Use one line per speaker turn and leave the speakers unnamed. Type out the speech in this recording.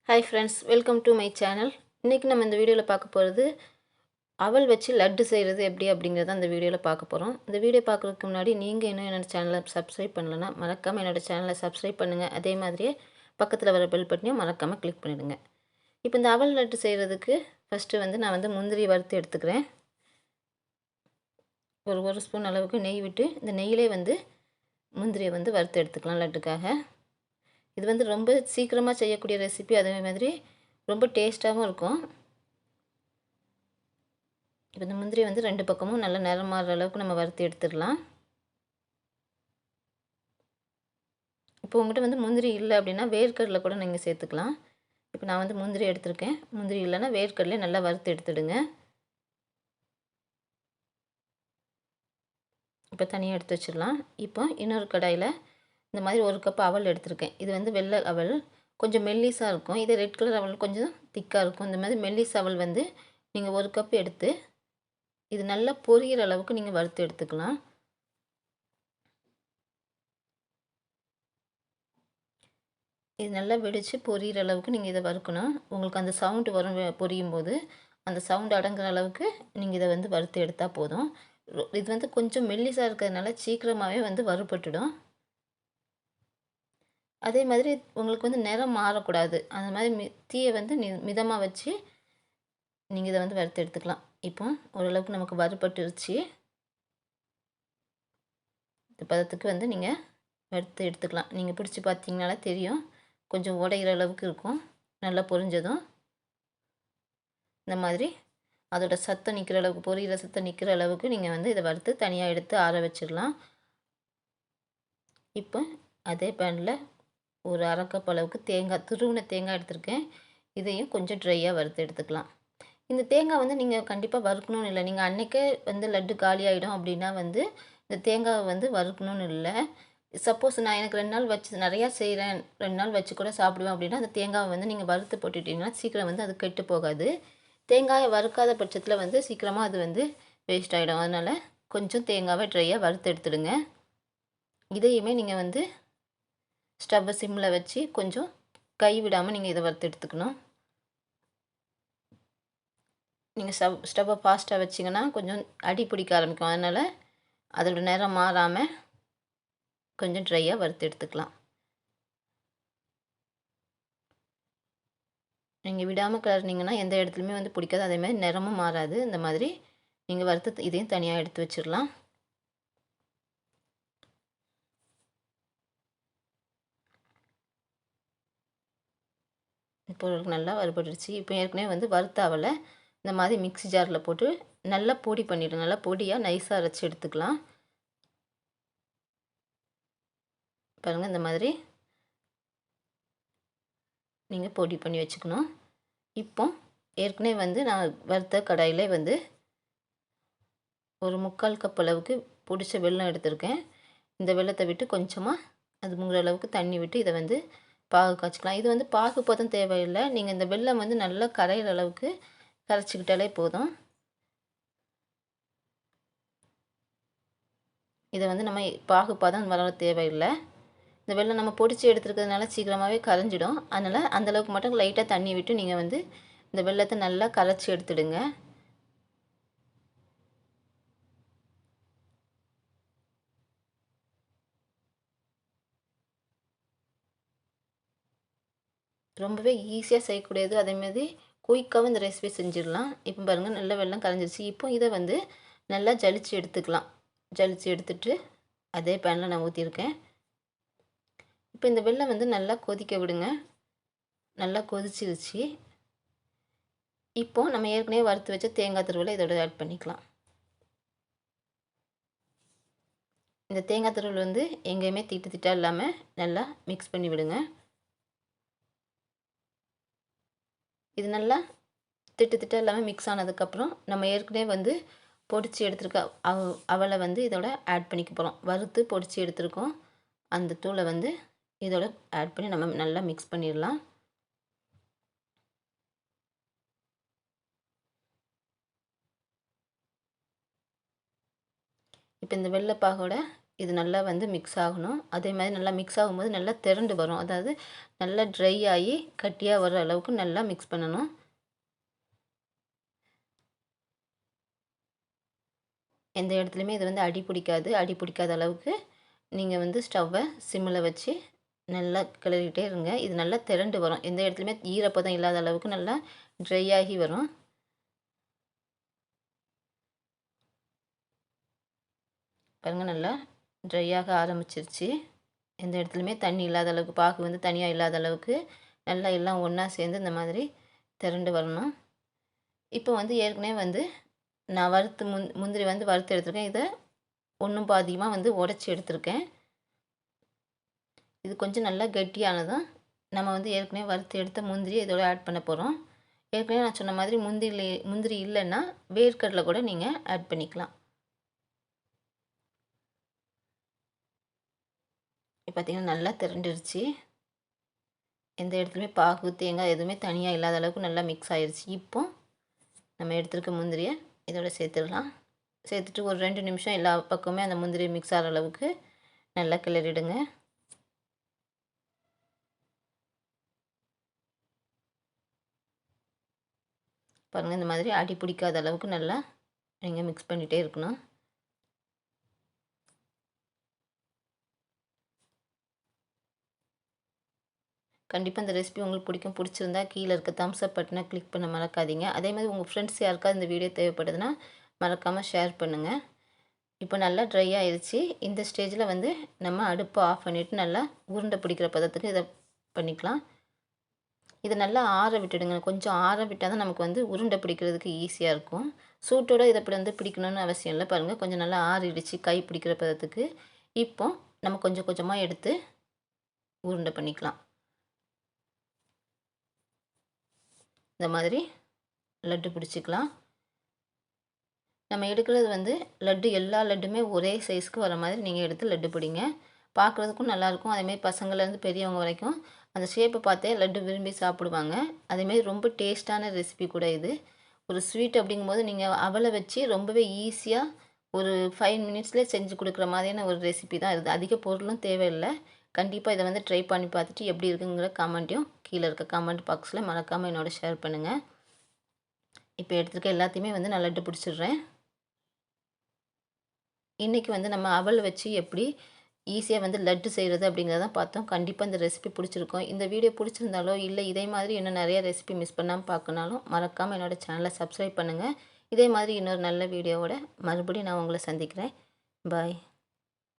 Hi friends, welcome to my channel. இன்னைக்கு நம்ம இந்த வீடியோல பார்க்க போறது அவல் வச்சு லட்டு செய்கிறது எப்படி அப்படிங்கறத இந்த வீடியோல பார்க்க போறோம். இந்த வீடியோ பார்க்கிறதுக்கு முன்னாடி நீங்க இன்னும் என்னோட சேனலை சப்ஸ்கிரைப் பண்ணலனா மறக்காம என்னோட சேனலை சப்ஸ்கிரைப் பண்ணுங்க. அதே மாதிரியே பக்கத்துல வர பெல் பட்டனையும் மறக்காம கிளிக் பண்ணிடுங்க. இப்போ இந்த அவல் லட்டு செய்கிறதுக்கு ஃபர்ஸ்ட் நான் முந்திரி வறுத்து எடுத்துக்கிறேன். ஒரு ஸ்பூன் அளவுக்கு நெய் விட்டு இந்த நெய்யிலே முந்திரியை வறுத்து எடுத்துக்கலாம் லட்டுக்காக. இது ரொம்ப சீக்கிரமாக செய்யக்கூடிய ரெசிபி, அதே மாதிரி ரொம்ப டேஸ்ட்டாகவும் இருக்கும். இப்போ இந்த முந்திரி ரெண்டு பக்கமும் நல்ல நிறம் மாறுற அளவுக்கு நம்ம வறுத்து எடுத்துடலாம். இப்போ உங்கள்கிட்ட முந்திரி இல்லை அப்படின்னா வேர்க்கடலை கூட நீங்கள் சேர்த்துக்கலாம். இப்போ நான் முந்திரி எடுத்திருக்கேன். முந்திரி இல்லைன்னா வேர்க்கடலை நல்லா வறுத்து எடுத்துடுங்க. இப்போ தனியாக எடுத்து வச்சிடலாம். இப்போ இன்னொரு கடாயில் இந்த மாதிரி ஒரு கப் அவல் எடுத்திருக்கேன். இது வெள்ளை அவல், கொஞ்சம் மெல்லிஸாக இருக்கும். இது ரெட் கலர் அவல் கொஞ்சம் திக்காக இருக்கும். இந்த மாதிரி மெல்லிஸ் அவல் நீங்கள் ஒரு கப் எடுத்து இது நல்லா பொரியிற அளவுக்கு நீங்கள் வறுத்து எடுத்துக்கலாம். இது நல்லா வெடித்து பொரியிற அளவுக்கு நீங்கள் இதை வறுக்கணும். உங்களுக்கு அந்த சவுண்டு வரும் பொரியும் போது, அந்த சவுண்டு அடங்குற அளவுக்கு நீங்கள் இதை வறுத்து எடுத்தால் போதும். இது கொஞ்சம் மெல்லிஸாக இருக்கிறதுனால சீக்கிரமாகவே வறுபட்டுடும். அதே மாதிரி உங்களுக்கு நிறம் மாறக்கூடாது. அந்த மாதிரி தீயை மிதமாக வச்சு நீங்கள் இதை வறுத்து எடுத்துக்கலாம். இப்போ ஓரளவுக்கு நமக்கு வறுபட்டுருச்சு. இந்த பதத்துக்கு நீங்கள் வறுத்து எடுத்துக்கலாம். நீங்கள் பிடிச்சி பார்த்தீங்கனாலே தெரியும், கொஞ்சம் உடையிற அளவுக்கு இருக்கும். நல்லா பொரிஞ்சதும் இந்த மாதிரி அதோட சத்தம் நிற்கிற அளவுக்கு, பொரியிற சத்தம் நிற்கிற அளவுக்கு நீங்கள் இதை வறுத்து தனியாக எடுத்து ஆற வச்சிடலாம். இப்போ அதே பேனில் ஒரு அரை கப் அளவுக்கு தேங்காய், துருவின தேங்காய் எடுத்திருக்கேன். இதையும் கொஞ்சம் ட்ரையாக வறுத்து எடுத்துக்கலாம். இந்த தேங்காய் நீங்கள் கண்டிப்பாக வறுக்கணும்னு இல்லை. நீங்கள் அன்றைக்கே லட்டு காலி ஆகிடும் அப்படின்னா இந்த தேங்காவை வறுக்கணும்னு இல்லை. சப்போஸ் நான் எனக்கு 2 நாள் வச்சு நிறையா செய்கிறேன், 2 நாள் வச்சு கூட சாப்பிடுவேன் அப்படின்னா அந்த தேங்காவை நீங்கள் வறுத்து போட்டுட்டிங்கன்னா சீக்கிரம் அது கெட்டு போகாது. தேங்காயை வறுக்காத பட்சத்தில் சீக்கிரமாக அது வேஸ்ட் ஆகிடும். அதனால் கொஞ்சம் தேங்காவை ட்ரையாக வறுத்து எடுத்துடுங்க. இதையுமே நீங்கள் ஸ்டவ்வை சிம்மில் வச்சு கொஞ்சம் கை விடாமல் நீங்கள் இதை வறுத்து எடுத்துக்கணும். நீங்கள் ஸ்டவ்வை ஃபாஸ்ட்டாக வச்சிங்கன்னா கொஞ்சம் அடி பிடிக்க ஆரம்பிக்கும். அதனால் அதோட நிறம் மாறாமல் கொஞ்சம் ட்ரையாக வறுத்து எடுத்துக்கலாம். நீங்கள் விடாமல் கிளறினீங்கன்னா எந்த இடத்துலையுமே பிடிக்காது. அதேமாதிரி நிறமும் மாறாது. இந்த மாதிரி நீங்கள் வறுத்து இதையும் தனியாக எடுத்து வச்சிடலாம். இப்போ நல்லா வறுபட்டுருச்சு. இப்போ ஏற்கனவே வறுத்த அவலை இந்த மாதிரி மிக்ஸி ஜாரில் போட்டு நல்லா பொடி பண்ணிவிடுங்க. நல்லா பொடியாக நைஸாக அரைச்சி எடுத்துக்கலாம். பாருங்கள், இந்த மாதிரி நீங்கள் பொடி பண்ணி வச்சுக்கணும். இப்போ ஏற்கனவே நான் வறுத்த கடாயில் ஒரு 3/4 கப் அளவுக்கு பிடிச்ச வெல்லம் எடுத்திருக்கேன். இந்த வெல்லத்தை விட்டு கொஞ்சமாக அது முங்குற அளவுக்கு தண்ணி விட்டு இதை பாகு காய்ச்சிக்கலாம். இது பாகு பதம் தேவையில்லை. நீங்கள் இந்த வெல்லம் நல்லா கரையிற அளவுக்கு கரைச்சிக்கிட்டாலே போதும். இதை நம்ம பாகு பதம் வர தேவையில்லை. இந்த வெல்லம் நம்ம பொடிச்சு எடுத்துருக்கிறதுனால சீக்கிரமாகவே கரைஞ்சிடும். அதனால் அந்தளவுக்கு மட்டும் லைட்டாக தண்ணி விட்டு நீங்கள் இந்த வெல்லத்தை நல்லா கரைச்சி எடுத்துடுங்க. ரொம்பவே ஈஸியாக செய்யக்கூடியது. அதேமாதிரி குயிக்காகவும் இந்த ரெசிபி செஞ்சிடலாம். இப்போ பாருங்கள், நல்ல வெல்லம் கரைஞ்சிருச்சு. இப்போ இதை நல்லா ஜலிச்சு எடுத்துக்கலாம். ஜலிச்சு எடுத்துட்டு அதே பேனில் நான் ஊற்றிருக்கேன். இப்போ இந்த வெல்லம் நல்லா கொதிக்க விடுங்க. நல்லா கொதிச்சிருச்சு. இப்போது நம்ம ஏற்கனவே வறுத்து வச்ச தேங்காய் துருவலை இதோட ஆட் பண்ணிக்கலாம். இந்த தேங்காய் துருவல் எங்கேயுமே திட்டு திட்டாக இல்லாமல் நல்லா மிக்ஸ் பண்ணி விடுங்க. இது நல்லா திட்டு திட்டாக இல்லாமல் மிக்ஸ் ஆனதுக்கப்புறம் நம்ம ஏற்கனவே பொடிச்சு எடுத்துருக்க அவலை இதோட ஆட் பண்ணிக்க போகிறோம். வறுத்து பொடிச்சு எடுத்துருக்கோம். அந்த தூளை இதோட ஆட் பண்ணி நம்ம நல்லா மிக்ஸ் பண்ணிடலாம். இப்போ இந்த வெள்ளைப்பாகோட இது நல்லா வந்து மிக்ஸ் ஆகணும். அதே மாதிரி நல்லா மிக்ஸ் ஆகும்போது நல்லா திரண்டு வரும். அதாவது நல்லா ட்ரை ஆகி கட்டியாக வர அளவுக்கு நல்லா மிக்ஸ் பண்ணணும். எந்த இடத்துலையுமே இது வந்து அடி பிடிக்காது. அடி பிடிக்காத அளவுக்கு நீங்கள் வந்து ஸ்டவ்வை சிம்மில் வச்சு நல்லா கிளறிட்டே இருங்க. இது நல்லா திரண்டு வரும். எந்த இடத்துலையுமே ஈரப்பதம் இல்லாத அளவுக்கு நல்லா ட்ரை ஆகி வரும். பாருங்கள், நல்லா ட்ரை ஆக ஆரம்பிச்சிருச்சு. எந்த இடத்துலையுமே தண்ணி இல்லாத அளவுக்கு, பாகு வந்து தனியாக இல்லாத அளவுக்கு நல்லா எல்லாம் ஒன்றா சேர்ந்து இந்த மாதிரி திரண்டு வரணும். இப்போ வந்து ஏற்கனவே வந்து நான் முந்திரி வந்து வறுத்து எடுத்துருக்கேன். இதை ஒன்றும் பாதியமாக வந்து உடச்சி எடுத்திருக்கேன். இது கொஞ்சம் நல்லா கெட்டியானதும் நம்ம வந்து ஏற்கனவே வறுத்து எடுத்த முந்திரி இதோட ஆட் பண்ண போகிறோம். ஏற்கனவே நான் சொன்ன மாதிரி முந்திரி இல்லைன்னா வேர்க்கடலை கூட நீங்கள் ஆட் பண்ணிக்கலாம். இப்போ பார்த்திங்கன்னா நல்லா திரண்டுருச்சு. எந்த இடத்துலையுமே பாகு தேங்காய் எதுவுமே தனியாக இல்லாத அளவுக்கு நல்லா மிக்ஸ் ஆயிடுச்சு. இப்போ நம்ம எடுத்துருக்க முந்திரியை இதோட சேர்த்துடலாம். சேர்த்துட்டு ஒரு 2 நிமிஷம் எல்லா பக்கமே அந்த முந்திரி மிக்ஸ் ஆகிற அளவுக்கு நல்லா கிளறிடுங்க. பாருங்கள், இந்த மாதிரி அடி பிடிக்காத அளவுக்கு நல்லா நீங்கள் மிக்ஸ் பண்ணிகிட்டே இருக்கணும். கண்டிப்பாக இந்த ரெசிபி உங்களுக்கு பிடிச்சிருந்தா கீழே இருக்க தம்ஸ் அப் பட்டனை கிளிக் பண்ண மறக்காதீங்க. அதே மாதிரி உங்கள் ஃப்ரெண்ட்ஸ் யாருக்காவது இந்த வீடியோ தேவைப்படுதுன்னா மறக்காமல் ஷேர் பண்ணுங்கள். இப்போ நல்லா ட்ரை ஆயிடுச்சு. இந்த ஸ்டேஜில் வந்து நம்ம அடுப்பை ஆஃப் பண்ணிவிட்டு நல்லா உருண்டை பிடிக்கிற பதத்துக்கு இதை பண்ணிக்கலாம். இதை நல்லா ஆற விட்டுடுங்க. கொஞ்சம் ஆற விட்டால் தான் நமக்கு வந்து உருண்டை பிடிக்கிறதுக்கு ஈஸியாக இருக்கும். சூட்டோடு இதை இப்படி வந்து பிடிக்கணும்னு அவசியம் இல்லை. பாருங்கள், கொஞ்சம் நல்லா ஆறிடுச்சு கை பிடிக்கிற பதத்துக்கு. இப்போ நம்ம கொஞ்சம் கொஞ்சமாக எடுத்து உருண்டை பண்ணிக்கலாம். இந்த மாதிரி லட்டு பிடிச்சிக்கலாம். நம்ம எடுக்கிறது வந்து லட்டு எல்லா லட்டுமே ஒரே சைஸ்க்கு வர மாதிரி நீங்கள் எடுத்து லட்டு பிடிங்க. பார்க்குறதுக்கும் நல்லாயிருக்கும். அதேமாதிரி பசங்கள்லேருந்து பெரியவங்க வரைக்கும் அந்த ஷேப்பை பார்த்தே லட்டு விரும்பி சாப்பிடுவாங்க. அதேமாரி ரொம்ப டேஸ்ட்டான ரெசிபி கூட இது. ஒரு ஸ்வீட் அப்படிங்கும்போது நீங்கள் அவலை வச்சு ரொம்பவே ஈஸியாக ஒரு 5 மினிட்ஸ்லேயே செஞ்சு கொடுக்குற மாதிரியான ஒரு ரெசிபி தான் இது. அதிக பொருளும் தேவையில்லை. கண்டிப்பாக இதை வந்து ட்ரை பண்ணி பார்த்துட்டு எப்படி இருக்குங்கிற கமெண்ட்டையும் கீழே இருக்க கமெண்ட் பாக்ஸில் மறக்காமல் என்னோட ஷேர் பண்ணுங்கள். இப்போ எடுத்துருக்க எல்லாத்தையுமே வந்து நான் லட்டு பிடிச்சிடுறேன். இன்றைக்கி வந்து நம்ம அவல் வச்சு எப்படி ஈஸியாக வந்து லட்டு செய்கிறது அப்படிங்கிறத பார்த்தோம். கண்டிப்பாக இந்த ரெசிபி பிடிச்சிருக்கும். இந்த வீடியோ பிடிச்சிருந்தாலோ இல்லை இதே மாதிரி இன்னும் நிறைய ரெசிபி மிஸ் பண்ணாமல் பார்க்கனாலும் மறக்காமல் என்னோடய சேனலை சப்ஸ்கிரைப் பண்ணுங்கள். இதே மாதிரி இன்னொரு நல்ல வீடியோவோட மறுபடியும் நான் உங்களை சந்திக்கிறேன். பாய்.